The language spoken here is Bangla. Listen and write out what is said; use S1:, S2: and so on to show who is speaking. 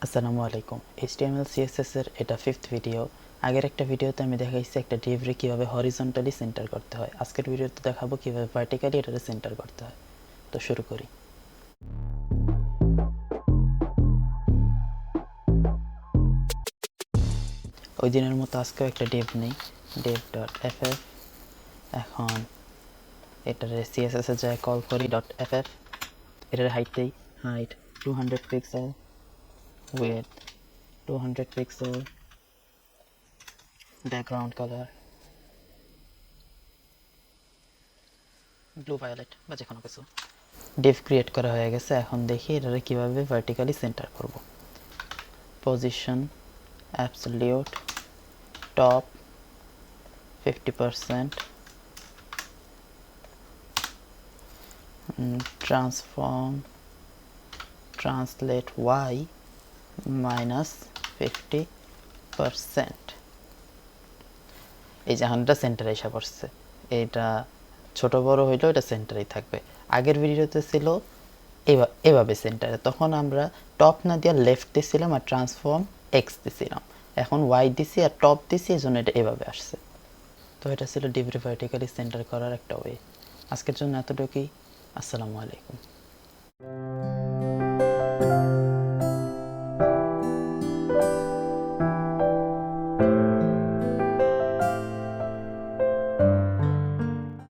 S1: আসসালামু আলাইকুম। HTML CSS এর এটা 5th ভিডিও। আগের একটা ভিডিওতে আমি দেখাইছি একটা div রে কিভাবে হরিজন্টালি সেন্টার করতে হয়। আজকের ভিডিওতে দেখাবো কিভাবে ভার্টিক্যালি এটারে সেন্টার করতে হয়। তো শুরু করি। ওই দিনের মতো আজকেও একটা div নেই, div.ff। এখন এটারে CSS এ যায় কল করি .ff। এটার height 200 pixel, width 200 pixel, background colour blue violet বা যে কোনো কিছু। ডিভ ক্রিয়েট করা হয়ে গেছে। এখন দেখি এটারে কিভাবে ভার্টিক্যালি সেন্টার করব। Position absolute top 50%, transform translate Y -50%। এই যে এখনটা সেন্টারে এসে পড়ছে। এটা ছোট বড় হইলেও এটা সেন্টারেই থাকবে। আগের ভিডিওতে ছিল এভাবে সেন্টারে, তখন আমরা টপ না দিয়ে লেফট দিছিলাম আর ট্রান্সফর্ম এক্স দিছিলাম। এখন ওয়াই দিছি আর টপ দিছি, এই জন্য এটা এভাবে আসছে। তো এটা ছিল ডিভ ভার্টিক্যালি সেন্টার করার একটা ওয়ে। আজকের জন্য এতটুকুই। আসসালামু আলাইকুম।